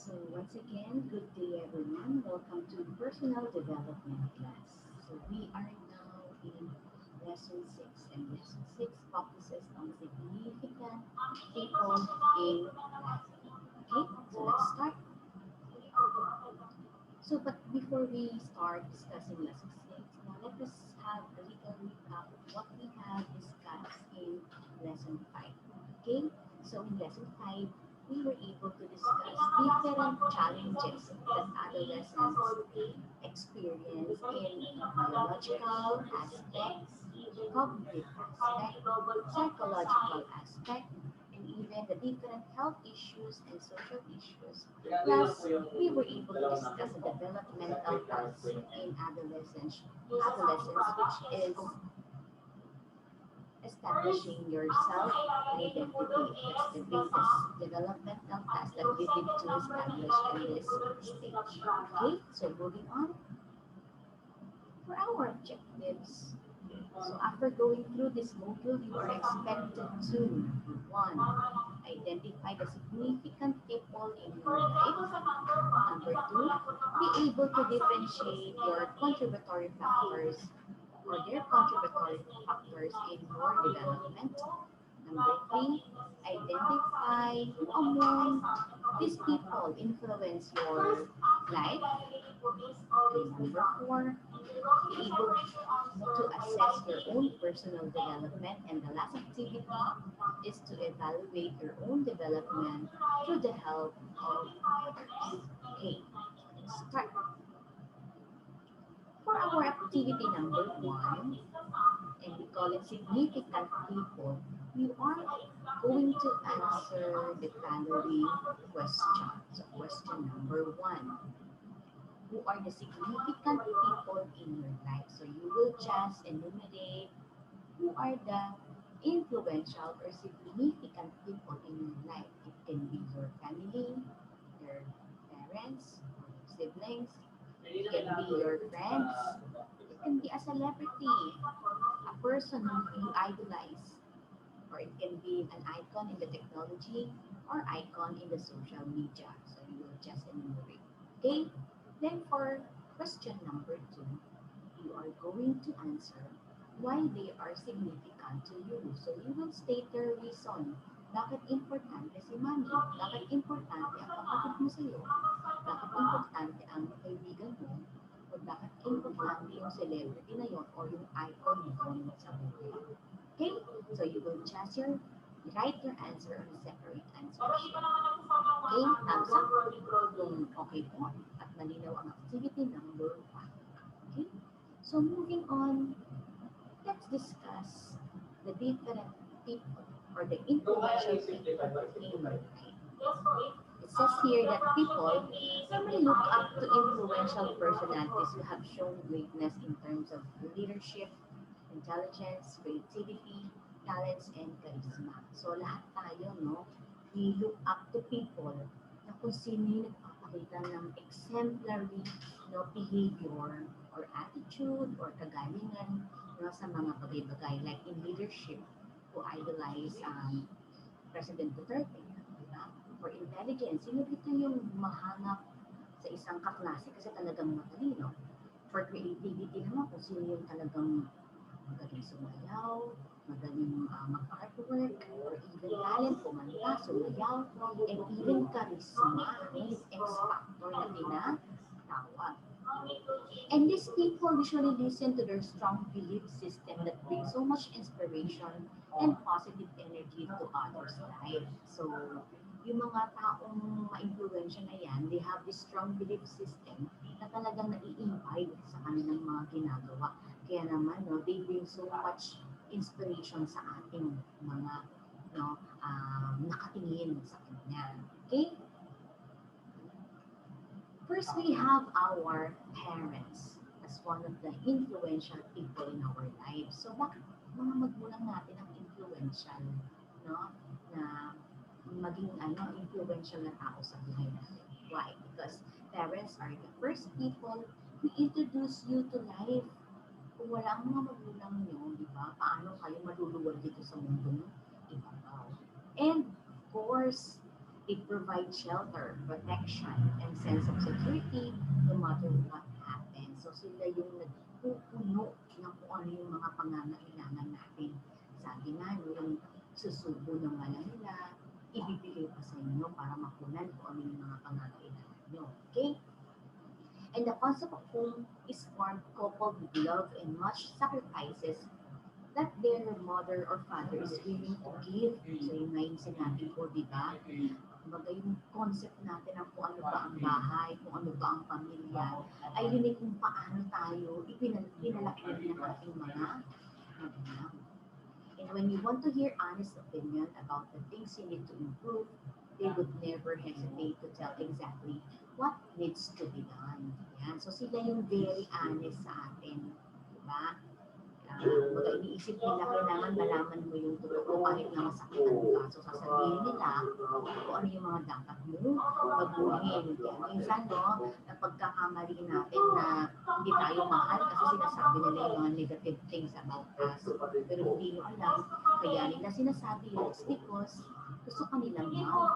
So once again, good day everyone. Welcome to personal development class. So we are now in lesson 6 and lesson 6 focuses on significant people in life. Okay, so let's start. So but before we start discussing lesson 6, now let us have a little recap of what we have discussed in lesson 5. Okay, so in lesson 5, we were able to discuss different challenges that adolescents experience in biological aspects, cognitive aspect, psychological aspect, and even the different health issues and social issues. Plus, we were able to discuss the developmental task in adolescence, which is establishing your self-identity. That's the greatest developmental task that you need to establish in this stage. Okay, so moving on for our objectives. So after going through this module, you are expected to one, identify the significant people in your life. Number two, be able to differentiate your contributory factors or their contributory factors in your development. Number three, identify who among these people influence your life. And number four, be able to assess your own personal development. And the last activity is to evaluate your own development through the help of others. Okay, let's start. For our activity number one, and we call it significant people, you are going to answer the following question. So question number one, who are the significant people in your life? So you will just enumerate who are the influential or significant people in your life. It can be your family, your parents, siblings, it can be your friends, it can be a celebrity, a person who you idolize, or it can be an icon in the technology or icon in the social media. So you will just enumerate. Okay? Then for question number two, you are going to answer why they are significant to you. So you will state their reason. Bakit importante si mami? Bakit importante ang kapatid mo sa'yo? Bakit importante ang kaibigan mo? O bakit importante yung celebrity na yon or yung icon mo sa buhay? Okay? So you will just write your answer on a separate answer sheet. Okay? Thumbs up kung okay po at malinaw ang activity number 1. Okay? So moving on, let's discuss the different people or the influential people in life. It says here that people may look up to influential personalities who have shown greatness in terms of leadership, intelligence, creativity, talents, and charisma. So lahat tayo, no, we look up to people na kung sino yung nagpapakita ng exemplary behavior or attitude or kagalingan sa mga bagay-bagay like in leadership who idolize President Duterte. Diba? For intelligence, sino dito yung mahanap sa isang kaklase kasi talagang matalino. For creativity naman, kung sino yung talagang magaling sumayaw, magaling mag-artwork, or even talent, kumanta, sumayaw, and even charisma, yung X factor na tinatawag. And these people usually listen to their strong belief system that brings so much inspiration and positive energy to others' life. So, yung mga taong ma-influensya na yan, they have this strong belief system na talagang nai-imbibe sa kanilang mga ginagawa. Kaya naman, no, they bring so much inspiration sa ating mga nakatingin sa kanya. Okay? First, we have our parents as one of the influential people in our lives. So, bakit mga magulang natin ang influential, no? Na maging influential na tao sa buhay natin. Why? Because parents are the first people who introduce you to life. Kung wala ang mga magulang nyo, di ba? Paano kayo maluluwag dito sa mundong ibabaw? And, of course, They provide shelter, protection, and sense of security no matter what happens. So sila yung nagpupuno ng kung ano yung mga pangangailangan natin. Sabi nga, no, yung susubo ng alam nila, ibibigay pa sa inyo para makunan kung ano yung mga pangangailangan nyo. Okay? And the concept of home is formed coupled with love and much sacrifices that their mother or father is willing to give. So yun nga yung sinabi ko, di ba? Kumbaga yung concept natin ng kung ano ba ang bahay, kung ano ba ang pamilya, ay yun ay kung paano tayo pinalaki ng ating mga magulang. And when you want to hear honest opinion about the things you need to improve, they would never hesitate to tell exactly what needs to be done. Yan. So sila yung very honest sa atin. Diba? Kumbaga iniisip nila kailangan malaman mo yung totoo kahit na masakitan ka. So sasabihin nila kung ano yung mga dapat mo baguhin. Kaya minsan no, napagkakamali natin na hindi tayo mahal kasi sinasabi nila yung mga negative things about us. Pero hindi nyo alam, kaya nila sinasabi yun. It's because gusto ka nilang mahal.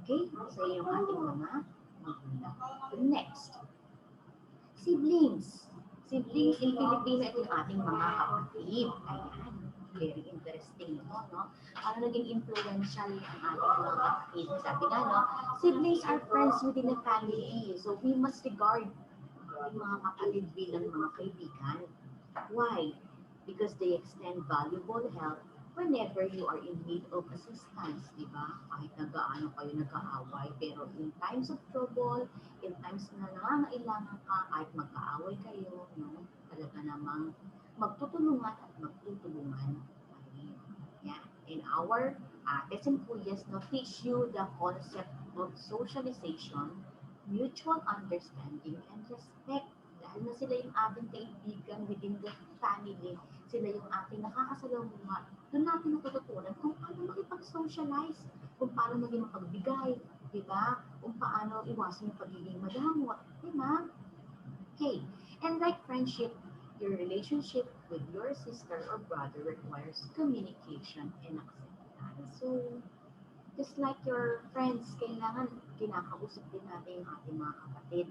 Okay? So yung ating mga magulang. Next, siblings. Siblings in Filipino, ito yung ating mga kapatid. Ayan. Very interesting ito, no? Ano naging influential ang ating mga kapatid? Sabi nga, no? Siblings are friends within the family. So, we must regard ating mga kapatid bilang mga kaibigan. Why? Because they extend valuable help whenever you are in need of assistance, di ba? Kahit nag-aano kayo nag-aaway, pero in times of trouble, in times na nangangailangan ka, kahit magkaaway kayo, no? Talaga namang magtutulungan at magtutulungan kayo. Yeah. And our ates and kuyas no, teach you the concept of socialization, mutual understanding, and respect. Dahil na sila yung ating kaibigan within the family, sila yung ating nakakasalamuha. Doon natin natututunan kung paano makipag-socialize, kung paano maging mapagbigay, di ba? Kung paano iwasan yung pagiging madamot, di ba? Okay. And like friendship, your relationship with your sister or brother requires communication and acceptance. So, just like your friends, kailangan kinakausap din natin yung ating mga kapatid,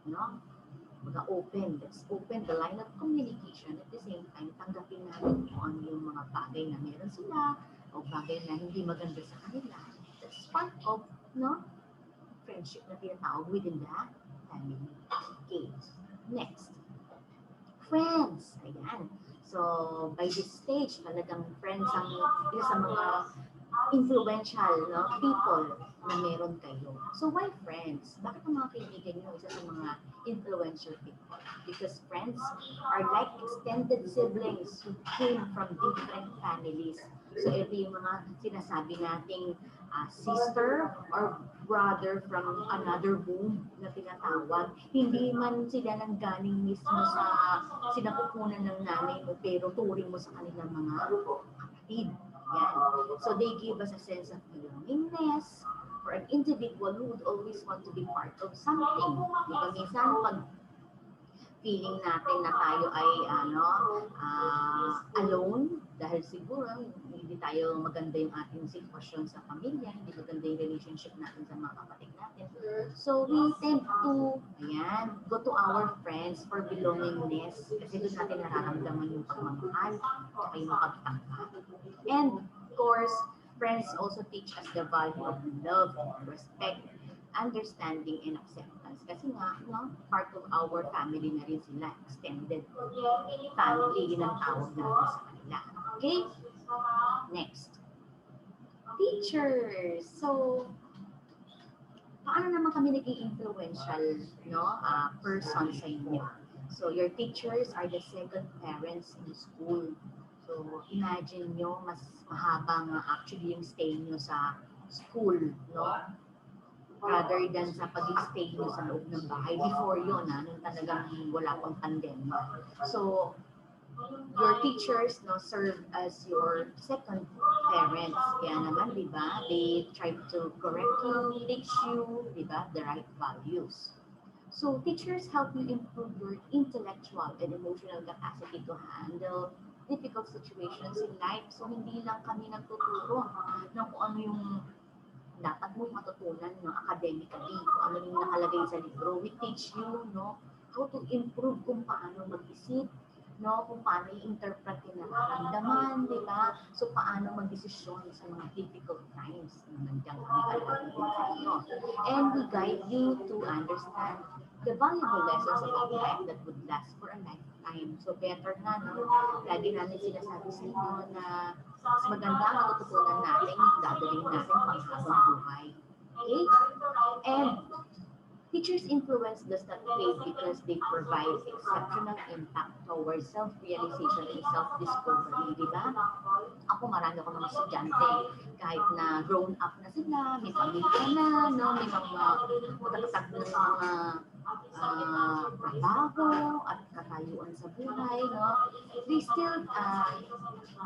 no? Open, let's open the line of communication at the same time, tanggapin natin kung ano yung mga bagay na meron sila o bagay na hindi maganda sa kanila. That's part of, no, friendship na tinatawag within the family. Okay, next. Friends, ayan. So, by this stage, talagang friends ang isa sa mga influential, no, people na meron kayo. So, why friends? Bakit ang mga kaibigan nyo isa sa mga influential people? Because friends are like extended siblings who came from different families. So, ito yung mga sinasabi nating sister or brother from another womb na tinatawag. Hindi man sila nang galing mismo sa sinapupunan ng nanay mo, pero turing mo sa kanilang mga kapatid. Yan. So they give us a sense of belongingness for an individual who would always want to be part of something. Diba minsan pag feeling natin na tayo ay alone dahil siguro hindi tayo maganda yung ating sitwasyon sa pamilya, hindi maganda yung relationship natin sa mga kapatid natin. So we tend to go to our friends for belongingness kasi doon natin nararamdaman yung pagmamahal at yung pagtangka. And of course, friends also teach us the value of love, respect, understanding, and acceptance. Kasi nga, no, part of our family na rin sila, extended family, yun ang tawag natin sa kanila. Okay? Next. Teachers. So, paano naman kami naging influential, no, person sa inyo? So, your teachers are the second parents in school. So, imagine nyo, mas mahabang actually yung stay nyo sa school, no? Rather than sa pag-stay nyo sa loob ng bahay. Before yun, nung talagang wala pang pandemya. So, your teachers no serve as your second parents. Kaya naman, di ba, they try to correct you, teach you, di ba, the right values. So, teachers help you improve your intellectual and emotional capacity to handle difficult situations in life. So, hindi lang kami nagtuturo ng kung ano yung dapat mong matutunan, no, academically, kung ano yung nakalagay sa libro. We teach you, no, how to improve kung paano mag-isip, no, kung paano i-interpret yung nararamdaman, di ba? So, paano mag-desisyon sa mga difficult times na nandiyan kami kalahati din sa inyo. And we guide you to understand the valuable lessons about life that would last for a lifetime. So, better na, no? Lagi namin sinasabi sa inyo na mas maganda ang matututunan natin yung gagawin natin panghabang buhay. Okay? And teachers' influence does not fade because they provide exceptional impact towards self-realization and self-discovery, di ba? Ako, marami ako mga estudyante, kahit na grown up na sila, may pamilya na, no, may mga matatag ng mga trabaho at katayuan sa buhay, no, they still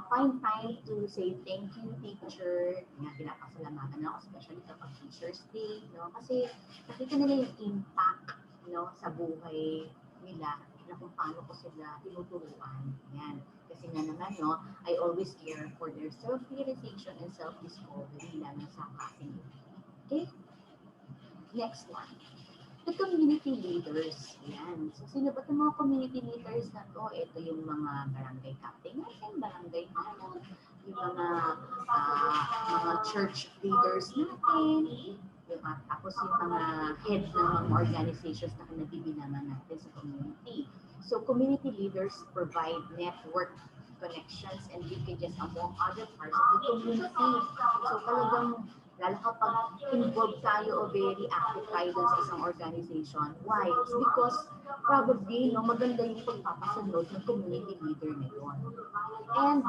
find time to say thank you, teacher. Nga, pinapasalamatan ako, especially kapag Teacher's Day, no, kasi nakita nila yung impact, no, sa buhay nila na kung paano ko sila tinuturuan. Yan. Kasi nga naman, no, I always care for their self-realization and self-discovery, lalo sa klase nila. Okay? Next one. The community leaders. Yan. So, sino ba itong mga community leaders na to? Ito yung mga barangay captain natin, barangay hall, yung mga church leaders natin, yung, tapos yung mga head ng mga organizations na nabibinaman natin sa community. So, community leaders provide network connections and linkages among other parts of the community. So, talagang lalo kapag involved tayo o very active tayo dun sa isang organization. Why? It's because probably, no, maganda yung pagpapasunod ng community leader na yun. And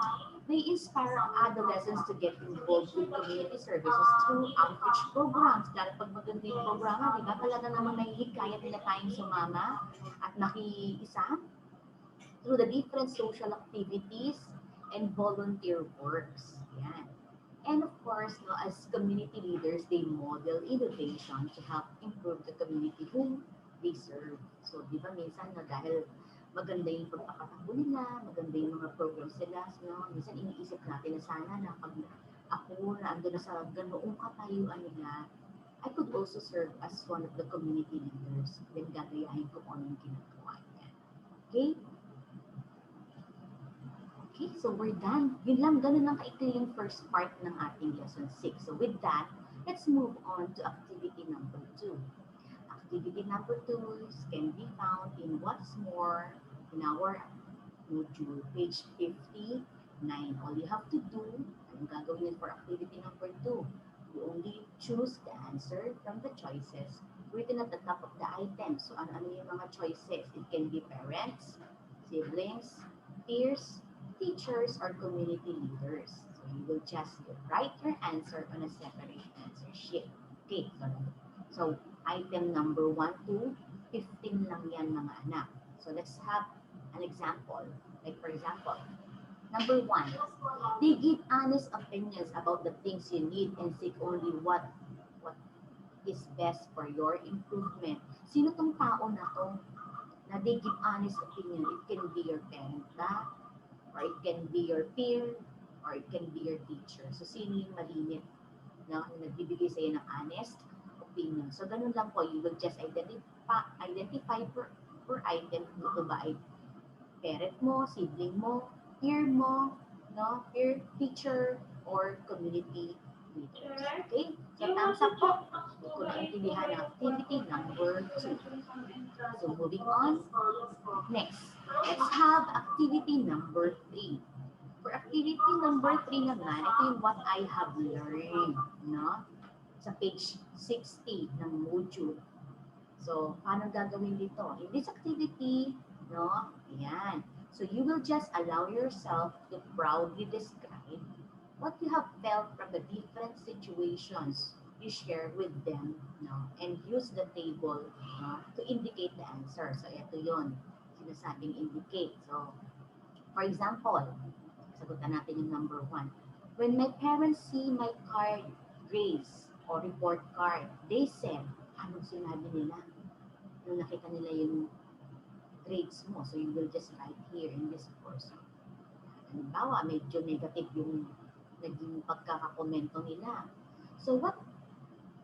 they inspire adolescents to get involved with community services through outreach programs. Lalo pag maganda yung programa, di ba? Talaga naman nahihikayat nila tayong sumama at nakiisa through the different social activities and volunteer works. Yan. And of course, no, as community leaders, they model innovation to help improve the community whom they serve. So, di ba minsan, no, dahil maganda yung pagpakatakbo nila, maganda yung mga programs nila, no, minsan iniisip natin na sana na pag ako na ando na sa ganoong katayuan nila, I could also serve as one of the community leaders. Then gagayahin ko kung anong ginagawa niya. Okay? Okay, so we're done. Yun lang, ganun lang kaikli yung first part ng ating lesson 6. So with that, let's move on to activity number 2. Activity number 2 can be found in What's More in our module, page 59. All you have to do, anong gagawin for activity number 2? You only choose the answer from the choices written at the top of the item. So ano yung mga choices? It can be parents, siblings, peers, teachers, or community leaders. So you will just write your answer on a separate answer sheet. Okay, so item number 1 to 15 lang yan mga anak. So let's have an example. Like for example, number 1, they give honest opinions about the things you need and seek only what is best for your improvement. Sino tong tao na to? Na they give honest opinion? It can be your parent ba? Or it can be your peer, or it can be your teacher. So, sino yung malinit na nagbibigay sa'yo ng honest opinion? So, ganun lang po. You will just identify per item. Ito ba ay parent mo, sibling mo, peer mo, no? Peer, teacher, or community leaders. Okay? So, thumbs up po. Kung naintindihan ang activity number 2. So, moving on. Next, let's have activity number 3. For activity number 3 naman, ito yung what I have learned, no? Sa page 60 ng module. So, paano gagawin dito? In this activity, no? Ayan. So, you will just allow yourself to proudly describe what you have felt from the different situations you share with them, no? And use the table, no, to indicate the answer. So, ito yun. Sinasabing indicate. So, for example, sagutan natin yung number 1. When my parents see my card grades or report card, they said, anong sinabi nila? Nung nakita nila yung grades mo. So, you will just write here in this portion. Halimbawa, medyo negative yung naging pagkakakomento nila. So, what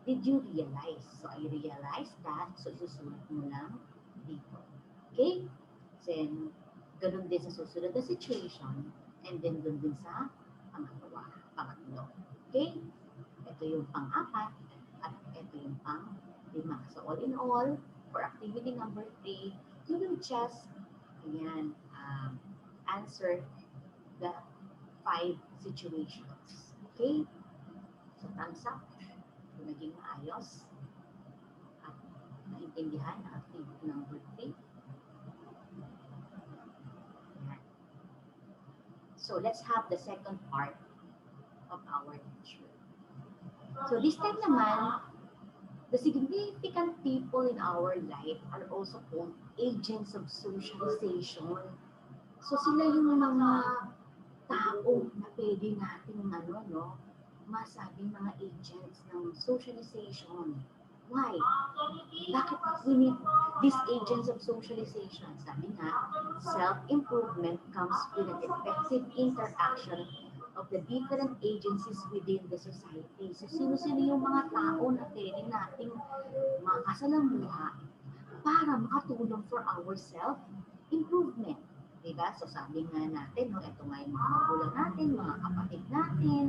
Did you realize? So, I realized that. So, isusulat mo lang dito. Okay? Then, ganun din sa susunod na situation. And then, ganun din sa pangatlo. Okay? Ito yung pang-apat at ito yung pang-lima. So, all in all, for activity number 3, you will just, ayan, answer the 5 situations. Okay? So, thumbs up kung naging maayos at naintindihan ang activity number 3. Ayan. So, let's have the second part of our lecture. So, this time naman, the significant people in our life are also called agents of socialization. So, sila yung mga tao na pwede nating masabing mga agents ng socialization. Why? Bakit we need these agents of socialization? Sabi nga, self-improvement comes with an effective interaction of the different agencies within the society. So, sino-sino yung mga tao na pwede nating makasalamuha para makatulong for our self-improvement. Diba? So, sabi nga natin, ito nga yung mga magulang natin, mga kapatid natin,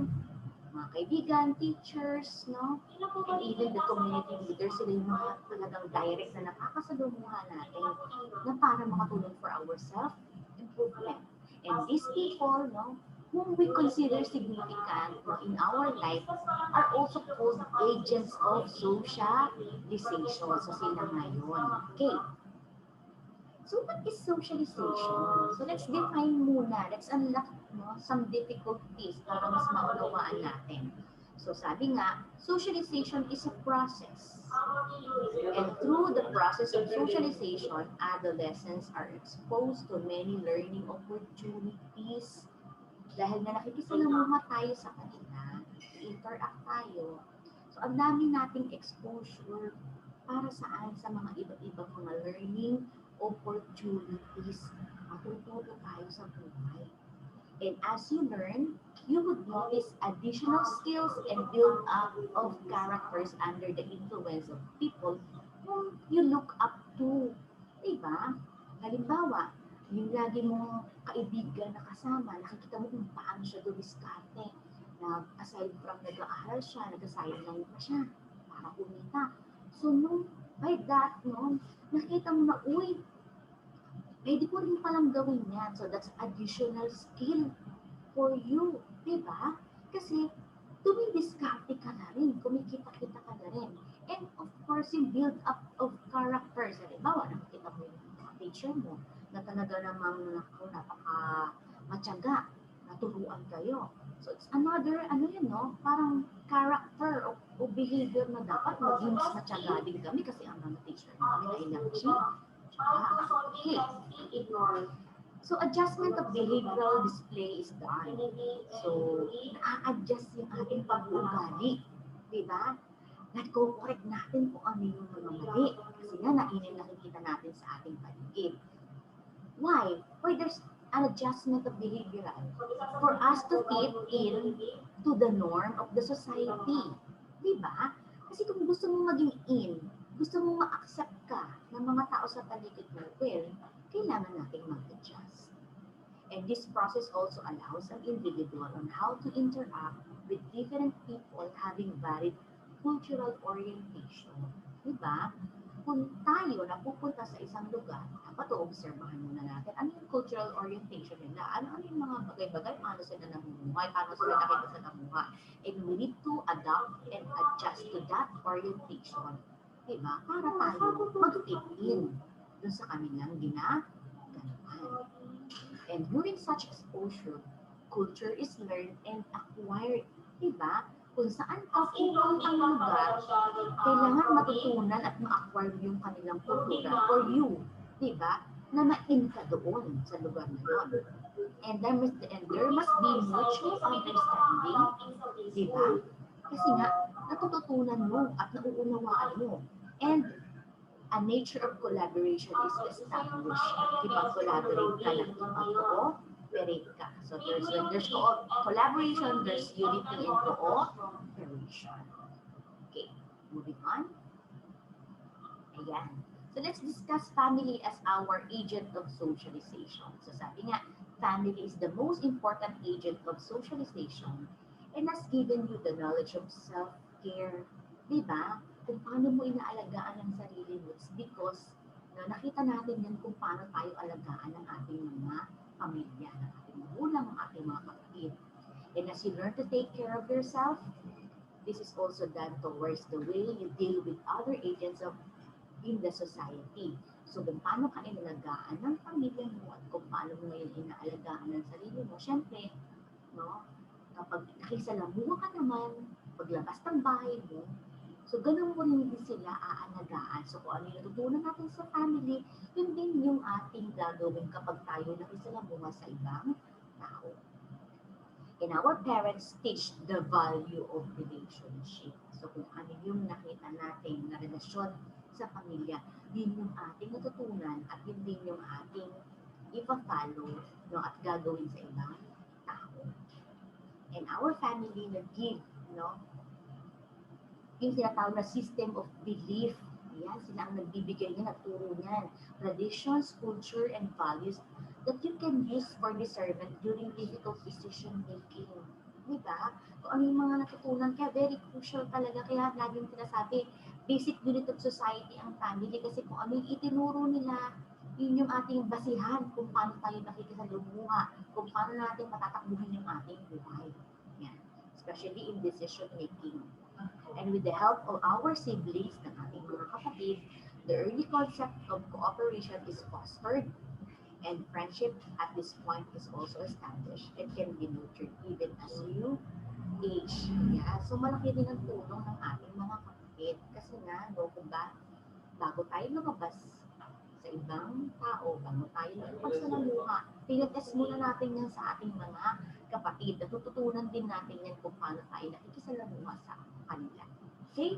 mga kaibigan, teachers, and even the community leaders, sila yung mga talagang direct na nakakasalumuha natin na para makatulong for our self-improvement. And these people, whom we consider significant in our life are also called agents of socialization. So, sila ngayon. Okay. So, what is socialization? So, let's define muna. Let's unlock some difficulties para mas maunawaan natin. So, sabi nga, socialization is a process. And through the process of socialization, adolescents are exposed to many learning opportunities. Dahil na nakikisalamuha tayo sa kanila, interact tayo. So, ang dami nating exposure para saan sa mga iba-ibang mga learning opportunities. Matututo tayo sa buhay. And as you learn, you would notice additional skills and build up of characters under the influence of people whom you look up to. Diba? Halimbawa, yung lagi mong kaibigan na kasama, nakikita mo kung paano siya dumiskarte. Na aside from nag-aaral siya, nag-sideline pa siya para kumita. So, by that, nakita mo na, uy, pwede ko rin palang gawin yan. So, that's additional skill for you. Diba? Kasi, dumidiskarte ka na rin. Kumikita-kita ka na rin. And, of course, yung build up of characters. Halimbawa, nakikita mo yung teacher mo na talaga namang napaka-matyaga. Naturuan kayo. So, it's another, parang character o behavior na dapat maging mas matyaga din kami kasi ang mga teacher namin na energy. Okay. So, adjustment of behavioral display is done. So, na-adjust yung ating pag-uugali. Diba? Nag-correct natin kung ano yung mga mali. Kasi nga, nakikita natin sa ating paligid. Why? Why there's an adjustment of behavioral? For us to fit in to the norm of the society. Diba? Kasi kung gusto mo maging in, gusto mo ma-accept ka ng mga tao sa paligid mo, well, kailangan natin mag-adjust. And this process also allows an individual on how to interact with different people having varied cultural orientation. Diba? Kung tayo napupunta sa isang lugar, dapat obserbahan muna natin ano yung cultural orientation nila, ano yung mga bagay-bagay, paano sila namumuhay, paano sila nakita sa namuhay. And we need to adapt and adjust to that orientation. Diba? Para tayo mag-fit in dun sa kanilang ginagawa. And during such exposure, culture is learned and acquired. Diba? Kung saan ka pupuntang lugar, kailangan matutunan at ma-acquire yung kanilang kultura for you, diba? Na ma-in ka doon sa lugar na yun. And there must be mutual understanding, diba? Kasi nga, natututunan mo at nauunawaan mo. And a nature of collaboration is established. Kipag-collaborate ka ng kipag-cooperate ka. So when there's collaboration, there's unity and cooperation. Okay. Moving on, ayan. So let's discuss family as our agent of socialization. So sabi nga, family is the most important agent of socialization and has given you the knowledge of self-care. Diba? Kung paano mo inaalagaan ang sarili mo, it's because nakita natin yan kung paano tayo alagaan ng ating mga pamilya, ng ating magulang, ng ating mga kapatid. And as you learn to take care of yourself, this is also done towards the way you deal with other agents of in the society. So, kung paano ka inalagaan ng pamilya mo at kung paano mo ngayon inaalagaan ng sarili mo, syempre, no, kapag nakisalamuha ka naman, paglabas ng bahay mo, so ganun mo rin din sila aalagaan. So, kung ano yung natutunan natin sa family, yun din yung ating gagawin kapag tayo nakisalamuha sa ibang tao. And our parents teach the value of relationship. So kung ano yung nakita natin na relasyon sa pamilya, din yung ating natutunan at yun din yung ating ipa-follow, no, at gagawin sa ibang tao. And our family nag-give, no, yung tinatawag na system of belief. Yan, sila ang nagbibigay niya, nagturo niyan. Traditions, culture, and values that you can use for discernment during difficult decision making. Diba? Kung ano yung mga natutunan, kaya very crucial talaga. Kaya laging sinasabi, basic unit of society ang family kasi kung ano yung itinuro nila, yun yung ating basihan kung paano tayo nakikisalumuha, kung paano natin matatakbuhin yung ating buhay. Yan. Especially in decision making. And with the help of our siblings, ng ating mga kapatid, the early concept of cooperation is fostered and friendship at this point is also established and can be nurtured even as you age. Yeah. So malaki din ang tulong ng ating mga kapatid kasi nga, no, kung ba, bago tayo lumabas sa ibang tao, bago tayo nakipagsalamuha, tinetest muna natin yan sa ating mga kapatid. Natututunan din natin yan kung paano tayo nakikisalamuha sa kanila. Okay?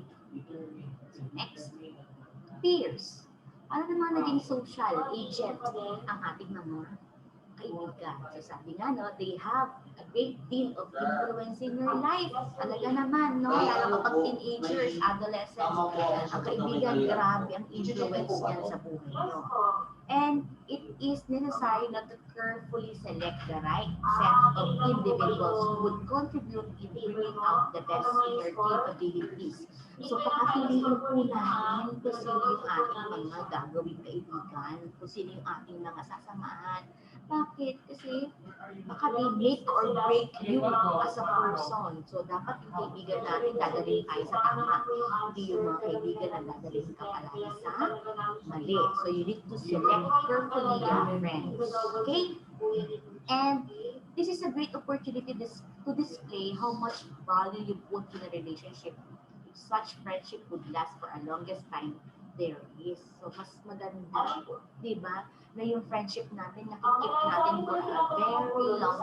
So next, peers. Ano naman naging social agent ang ating mga kaibigan? So sabi nga, no, they have a great deal of influence in your life. Talaga naman, no? Lalo kapag teenagers, adolescents, ang kaibigan, grabe ang influence niyan sa buhay nyo. And it is necessary not to carefully select the right set of individuals who would contribute in bringing out the best in their capabilities. So, pakapiliin po natin kung sino yung ating mga gagawing kaibigan, kung sino yung ating mga sasamahan. Bakit? Kasi baka they make or break you as a person. So, dapat yung kaibigan natin, dadalhin tayo sa tama. Hindi yung mga kaibigan na dadalhin ka palagi sa mali. So, you need to select carefully your friends. Okay? And this is a great opportunity to display how much value you put in a relationship. Such friendship would last for a longest time there is. So, mas maganda, di ba, na yung friendship natin, nakikip natin for a very long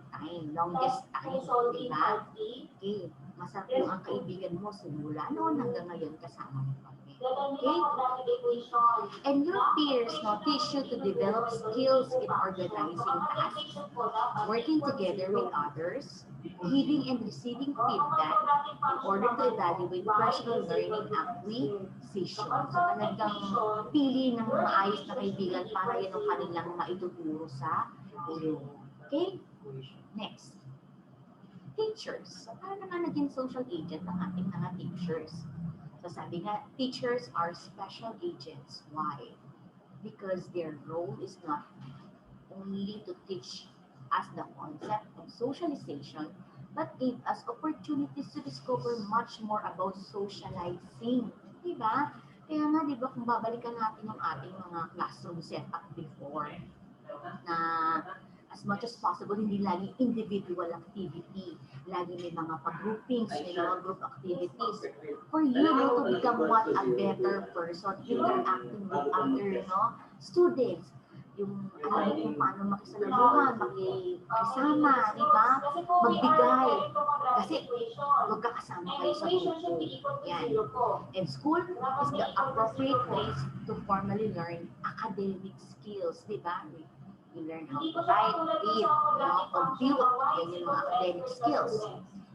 time, longest time, di ba? Okay, masarap yung ang kaibigan mo simula noon hanggang ngayon kasama mo pa. Okay? And your peers now teach you to develop skills in organizing tasks, working together with others, giving and receiving feedback in order to evaluate personal learning acquisition. So talagang pili ng maayos na kaibigan para yan ang kanilang maituturo sa iyo. Okay? Next. Teachers. So paano naman naging social agent ng ating mga teachers? So sabi nga, teachers are special agents. Why? Because their role is not only to teach us the concept of socialization, but gave us opportunities to discover much more about socializing. Diba? Kaya nga, diba, kung babalikan natin yung ating mga classroom setup before, na as much as possible, hindi lagi individual activity. Lagi may mga pag-groupings, may mga group activities. For you, no, to become what a better person, interacting with other, no, students. Yung alam kung paano makisalamuhan, makisama, di ba? Magbigay. Kasi magkakasama kayo sa grupo. Yan. And school is the appropriate place to formally learn academic skills, di ba? You learn how to write, read, compute, yan yung mga academic skills.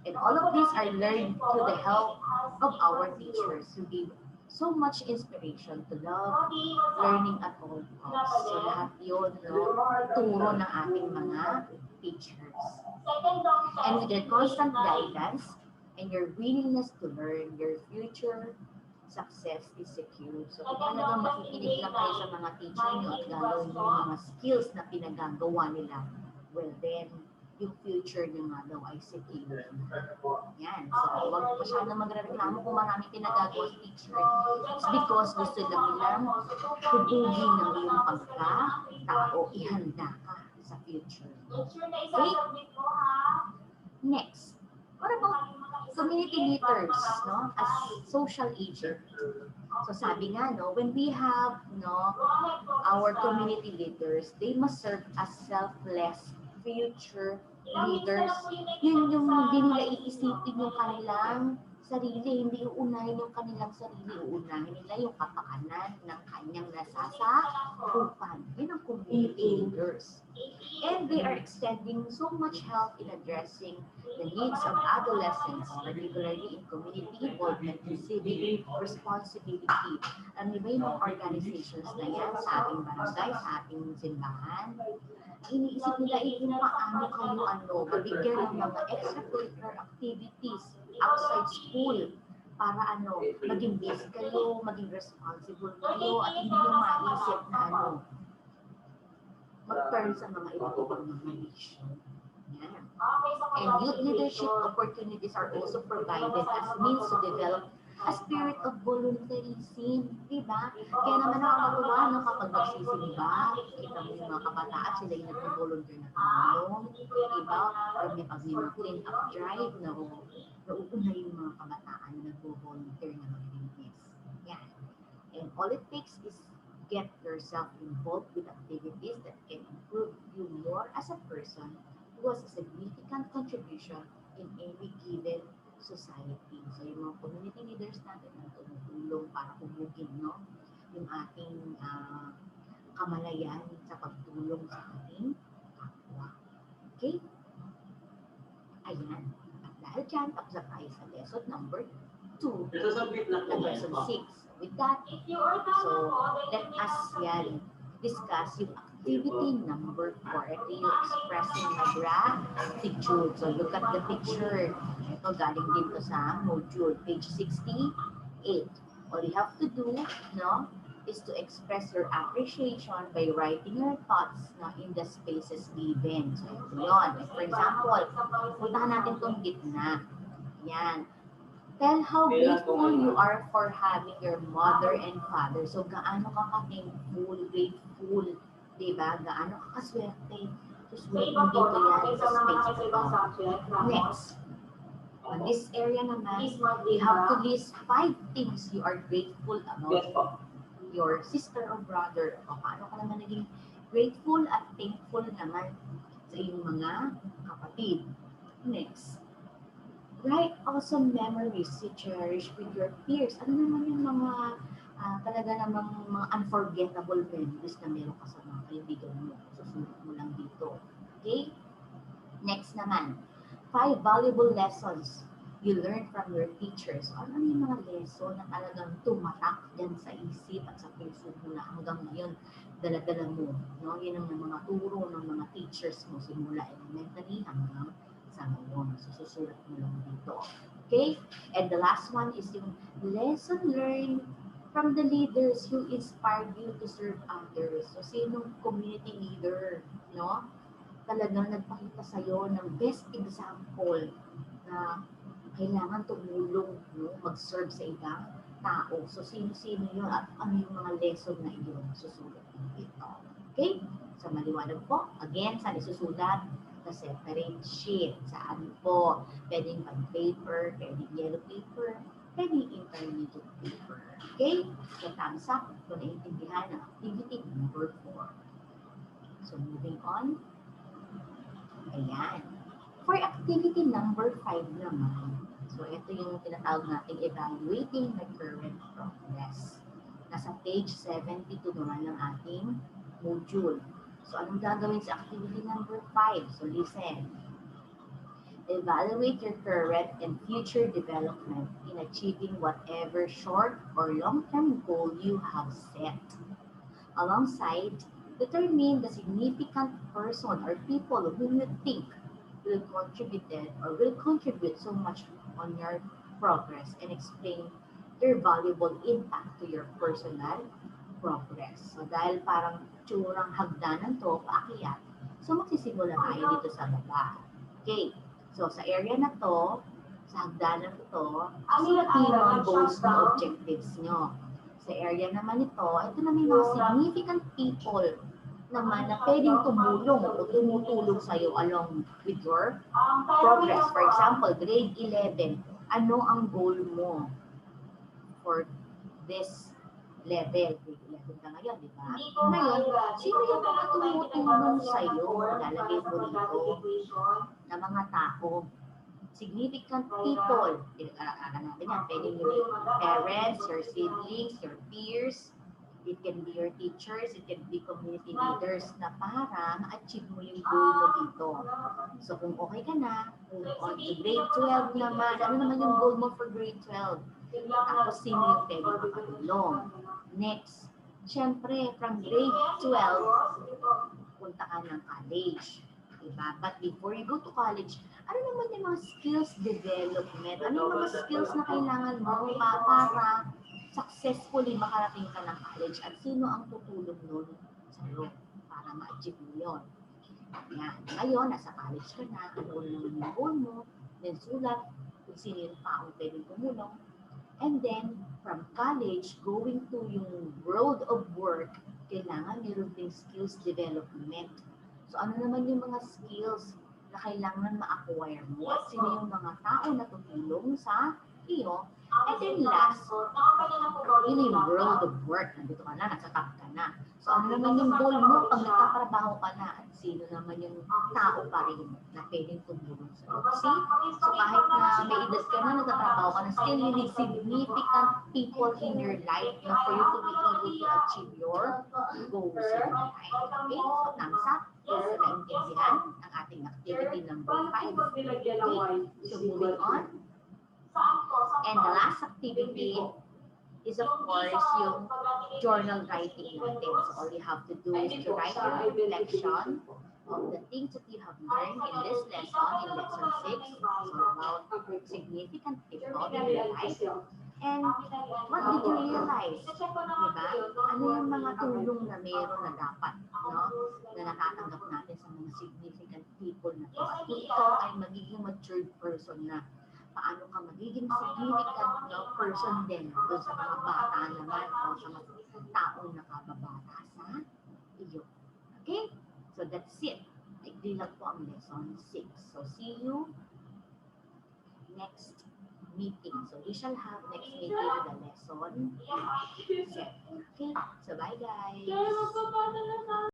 And all of these are learned through the help of our teachers who give so much inspiration to love learning at all costs. So lahat yun, no, turo ng ating mga teachers. And with their constant guidance and your willingness to learn, your future success is secure. So kung talagang makikinig lang kayo sa mga teacher nyo at gagawin nyo yung mga skills na pinagagawa nila, well then, yung future nyo nga daw ay secure. Yan. So, huwag masyado magreklamo kung maraming pinagagawa sa teacher. It's because gusto lang nilang hubugin ng iyong pagka-tao, ihanda ka sa future. Okay? Next. What about community leaders, no? As social agent. So sabi nga, no, when we have, no, our community leaders, they must serve as selfless future leaders. Yun yung hindi nila iisipin yung kanilang sarili, hindi uunahin yung kanilang sarili, uunahin nila yung kapakanan ng kanyang nasasakupan. Yun ang community leaders. And they are extending so much help in addressing the needs of adolescents, particularly in community involvement and civic responsibility. Ang iba yung mga organizations na yan sa ating barangay, sa ating simbahan, iniisip nila kung paano kayo mabigyan ng mga extracurricular activities outside school para maging busy kayo, maging responsible kayo, at hindi nyo maisip na mag-turn sa mga iba-ibang mga mission. Yan. And youth leadership opportunities are also provided as means to develop a spirit of volunteerism, diba? Kaya naman nakakatuwa, no, kapag magsisimba, kita mo yung mga kabataan, sila yung nag-volunteer na tumulong, diba? Or may pag may mga clean up drive, nauuna yung mga kabataan na nag-volunteer na maglinis. Yan. And all it takes is get yourself involved with activities that can improve you more as a person who has a significant contribution in any given society. So yung mga community leaders natin na tumutulong para humugin, no, yung ating kamalayan sa pagtulong sa ating kapwa. Okay? Ayan. At dahil dyan, tapos na tayo sa lesson number 2 na lesson 6. With that, so let us discuss yung activity number 4. Ito yung expressing my gratitude. So look at the picture. Ito galing dito sa module, page 68. All you have to do, no, is to express your appreciation by writing your thoughts in the spaces given. So ito yun. For example, puntahan natin itong gitna. Yan. Tell how grateful you are for having your mother and father. So, gaano ka ka-thankful, grateful, diba? Gaano ka kaswerte. So, swerte dito yan sa space ito. Next. On this area naman, you have to list 5 things you are grateful about your sister or brother. O, paano ka naman naging grateful at thankful naman sa iyong mga kapatid. Next. Write awesome memories you cherish with your peers. Ano naman yung mga talaga namang mga unforgettable memories na meron ka sa mga kaibigan mo. Susunod mo lang dito. Okay? Next naman, 5 valuable lessons you learn from your teachers. Ano yung mga lesson na talagang tumatak dyan sa isip at sa puso mo na hanggang ngayon dala-dala mo. No? Yun ang mga turo ng mga teachers mo simula elementary hanggang sa ngayon. So, susulat mo lang dito. Okay? And the last one is yung lesson learned from the leaders who inspired you to serve others. So, sinong community leader, no? Talagang nagpakita sa'yo ng best example na kailangan tumulong, no? Mag-serve sa ibang tao. So, sino-sino yun at ano yung mga lesson na iyon susulat mo dito. Okay? So, maliwanag po. Again, saan isusulat? Separate sheet. Saan po? Pwedeng pag paper, pwedeng yellow paper, pwedeng intermediate paper. Okay? So, thumbs up kung naiintindihan ng activity number 4. So, moving on. Ayan. For activity number 5 naman, so ito yung tinatawag natin evaluating the current progress. Nasa page 72 naman ng ating module. So, anong gagawin sa activity number 5? So, listen. Evaluate your current and future development in achieving whatever short or long term goal you have set. Alongside, determine the significant person or people whom you think will contribute so much on your progress and explain their valuable impact to your personal progress. So dahil parang tsurang hagdanan to, paakyat, so magsisimula tayo dito sa baba. Okay, so sa area na to, sa hagdanan to, suratin mo ang goals mo, objectives nyo. Sa area naman ito, ito na may mga significant people naman na pwedeng tumulong o tumutulong sa'yo along with your progress. For example, grade 11, ano ang goal mo for this level? Grade 11 ka ngayon, di ba? Ngayon, sino yung mga tumutulong sa'yo? Lalagay mo rito na mga tao, significant people. Natin yan, pwede yung parents, your siblings, your peers, it can be your teachers, it can be community leaders na para ma-achieve mo yung goal mo dito. So kung okay ka na, move on to grade 12 naman. Ano naman yung goal mo for grade 12? Tapos sino yung pwede makatulong? Next, syempre, from grade 12, punta ka ng college. Diba? But before you go to college, ano naman yung mga skills development? Ano yung mga skills na kailangan mo para successfully makarating ka ng college at sino ang tutulong nun sa'yo para ma-achieve mo yun. Yan. Ngayon, nasa college ka na, ano naman yung goal mo, then sulat kung sino yung taong pwedeng tumulong. And then, from college, going to yung world of work, kailangan meron ding skills development. So, ano naman yung mga skills na kailangan ma-acquire mo at sino yung mga tao na tutulong sa iyo. And then last, really world of work. Nandito ka na, nasa top ka na. So ano naman yung goal mo pag nagkatrabaho ka na? At sino naman yung tao pa rin na pwedeng tumulong sa'yo? See? So kahit na may edad ka na, nagtatrabaho ka na, still you need significant people in your life na for you to be able to achieve your goals in your life. Okay? So thumbs up. Is naintindihan ang ating activity number 5. Okay? So moving on. And the last activity is of course yung journal writing natin. So all you have to do is to write your reflection of the things that you have learned in this lesson, in lesson 6, so about significant people in your life. And what did you realize? Diba? Ano yung mga tulong na meron na dapat, no? Na natatanggap natin sa mga significant people na to. At kung ikaw ay magiging matured person na, paano ka magiging significant person din doon sa mga bata naman o sa mga taong nakababata sa iyo. Okay? So that's it. Ikli lang po ang lesson 6. So see you next meeting. So we shall have next meeting with the lesson 7. Okay? So bye guys!